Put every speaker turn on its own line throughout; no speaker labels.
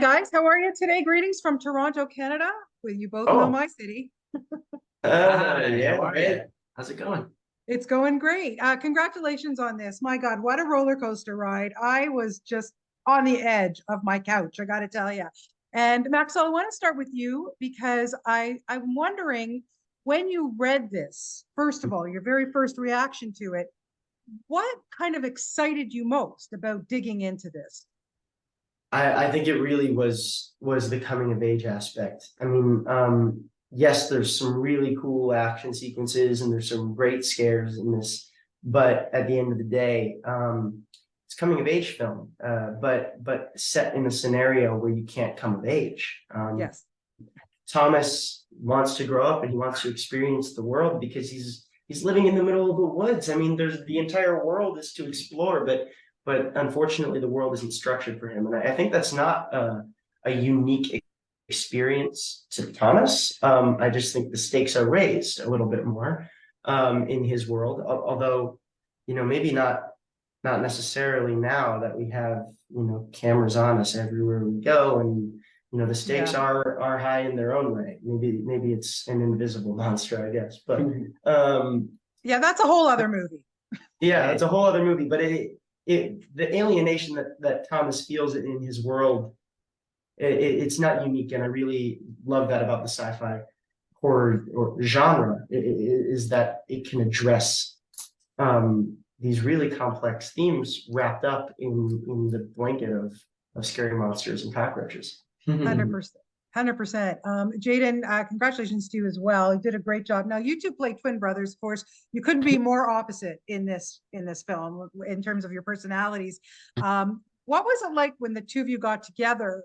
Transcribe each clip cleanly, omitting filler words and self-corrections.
Guys, how are you today? Greetings from Toronto, Canada. Well, you both know
Oh,
my city.
yeah,
How are
right.
you? How's it going?
It's going great. Congratulations on this. My God, what a roller coaster ride. I was just on the edge of my couch, I got to tell you. And Maxwell, I want to start with you because I'm wondering when you read this, first of all, your very first reaction to it, what kind of excited you most about digging into this?
I think it really was the coming of age aspect. I mean, yes, there's some really cool action sequences and there's some great scares in this, but at the end of the day, it's coming of age film, but set in a scenario where you can't come of age.
Yes.
Thomas wants to grow up and he wants to experience the world because he's living in the middle of the woods. I mean, there's the entire world is to explore, but unfortunately the world isn't structured for him. And I think that's not a unique experience to Thomas. I just think the stakes are raised a little bit more in his world, although, maybe not necessarily now that we have, cameras on us everywhere we go, and the stakes
Yeah.
are high in their own way. Maybe it's an invisible monster, I guess. But
Yeah, that's a whole other movie.
yeah, it's a whole other movie. But the alienation that Thomas feels in his world, it's not unique, and I really love that about the sci-fi horror or genre, is that it can address these really complex themes wrapped up in the blanket of scary monsters and cockroaches.
100%. 100%. Jaden, congratulations to you as well. You did a great job. Now, you two play twin brothers. Of course, you couldn't be more opposite in this film in terms of your personalities. What was it like when the two of you got together?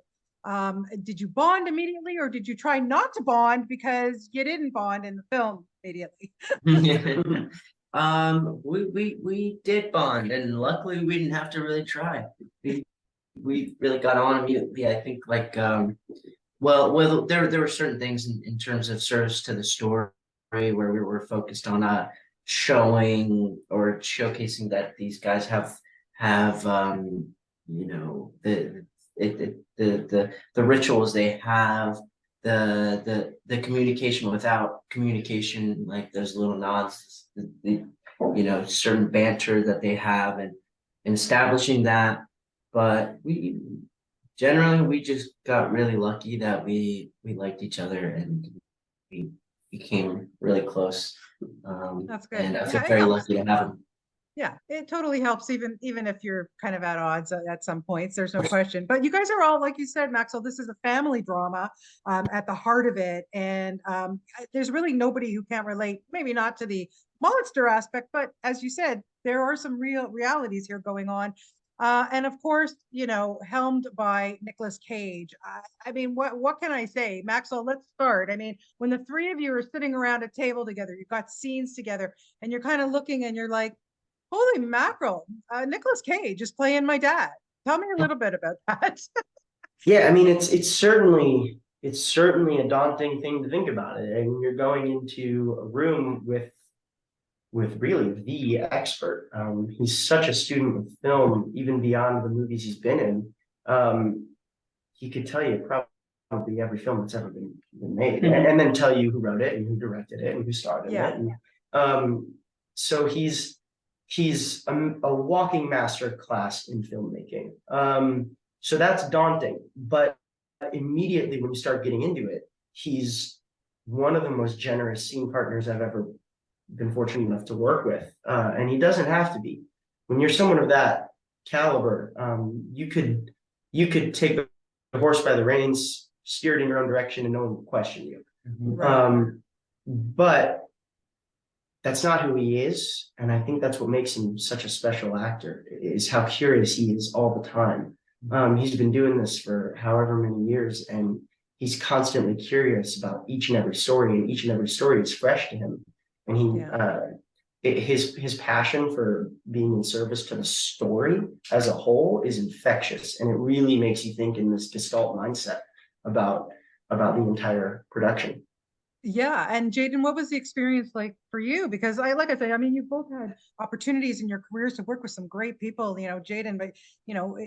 Did you bond immediately, or did you try not to bond because you didn't bond in the film immediately?
We did bond, and luckily we didn't have to really try. We really got on immediately. I think well, there were certain things in terms of service to the story where we were focused on showing or showcasing that these guys have the rituals they have, the communication without communication, like those little nods, certain banter that they have, and establishing that. But we just got really lucky that we liked each other and we became really close.
That's good.
And I feel
Yeah, it
very
helps.
lucky to have him.
Yeah, it totally helps, even if you're kind of at odds at some points. There's no question. But you guys are all, like you said, Maxwell. This is a family drama at the heart of it, and there's really nobody who can't relate. Maybe not to the monster aspect, but as you said, there are some real realities here going on. And of course, helmed by Nicolas Cage. I mean, what can I say, Maxwell? Let's start. I mean, when the three of you are sitting around a table together, you've got scenes together, and you're kind of looking, and you're like, holy mackerel, Nicolas Cage is playing my dad. Tell me a little bit about that.
Yeah, I mean, it's certainly a daunting thing to think about it. I mean, you're going into a room with really the expert. He's such a student of film, even beyond the movies he's been in. He could tell you probably every film that's ever been made, and then tell you who wrote it and who directed it and who starred in it.
Yeah.
And so he's a walking master class in filmmaking. So that's daunting, but immediately when you start getting into it, he's one of the most generous scene partners I've ever been fortunate enough to work with, and he doesn't have to be. When you're someone of that caliber, you could take the horse by the reins, steer it in your own direction, and no one will question you.
Right.
But that's not who he is, and I think that's what makes him such a special actor, is how curious he is all the time. He's been doing this for however many years, and he's constantly curious about each and every story, and each and every story is fresh to him. And his passion for being in service to the story as a whole is infectious, and it really makes you think in this Gestalt mindset about the entire production.
Yeah, and Jaden, what was the experience like for you? Because like I say, I mean, you both had opportunities in your careers to work with some great people, Jaden, but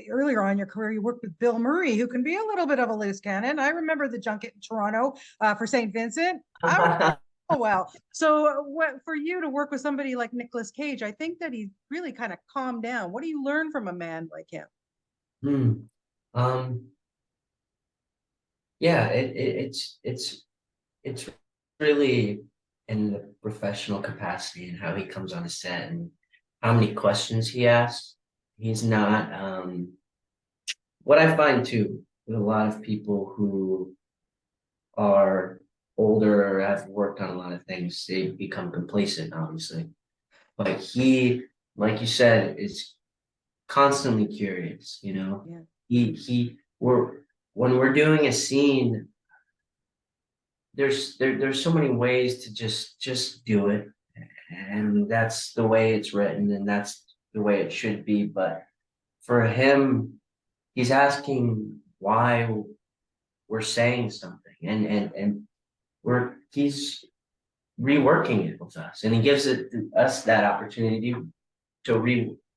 earlier on in your career, you worked with Bill Murray, who can be a little bit of a loose cannon. I remember the junket in Toronto for St. Vincent. Oh, well. So what for you to work with somebody like Nicolas Cage, I think that he really kind of calmed down. What do you learn from a man like him?
Hmm. Um, yeah, it's really in the professional capacity and how he comes on the set and how many questions he asks. He's not what I find too with a lot of people who are older or have worked on a lot of things, they become complacent, obviously. But he, like you said, is constantly curious, you know.
Yeah.
We're when we're doing a scene, there's so many ways to just do it. And that's the way it's written and that's the way it should be. But for him, he's asking why we're saying something and he's reworking it with us and he gives us that opportunity to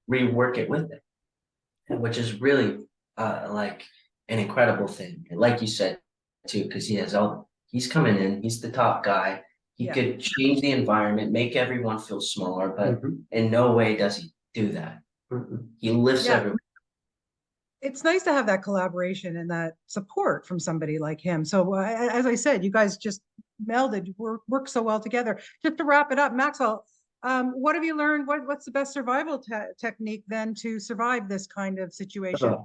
rework it with it, which is really like an incredible thing. And like you said too, because he's coming in, he's the top guy. He
Yeah.
could change the environment, make everyone feel smaller, but in no way does he do that. He lifts
Yeah.
everyone.
It's nice to have that collaboration and that support from somebody like him. So as I said, you guys just melded, work so well together. Just to wrap it up, Maxwell, what have you learned? What's the best survival technique then to survive this kind of situation?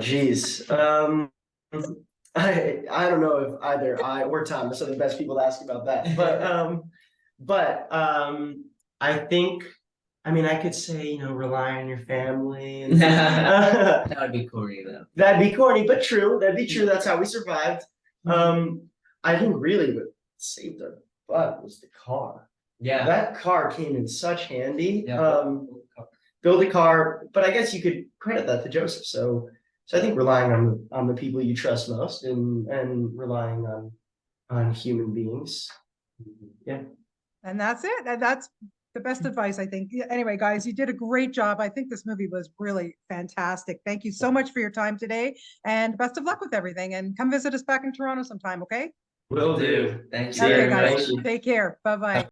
Geez. I don't know if either I or Thomas are the best people to ask about that. But I think, I mean, I could say, rely on your family and
That would be corny though.
that'd be corny, but true. That'd be true. That's how we survived. I think really what saved our butt was the car.
Yeah.
That car came in such handy.
Yeah.
Build a car, but I guess you could credit that to Joseph. So I think relying on the people you trust most and relying on human beings. Yeah.
And that's it. And that's the best advice, I think. Anyway, guys, you did a great job. I think this movie was really fantastic. Thank you so much for your time today and best of luck with everything. And come visit us back in Toronto sometime, okay?
Will do.
Thank you.
See you,
Okay,
everybody.
guys, take care. Bye-bye.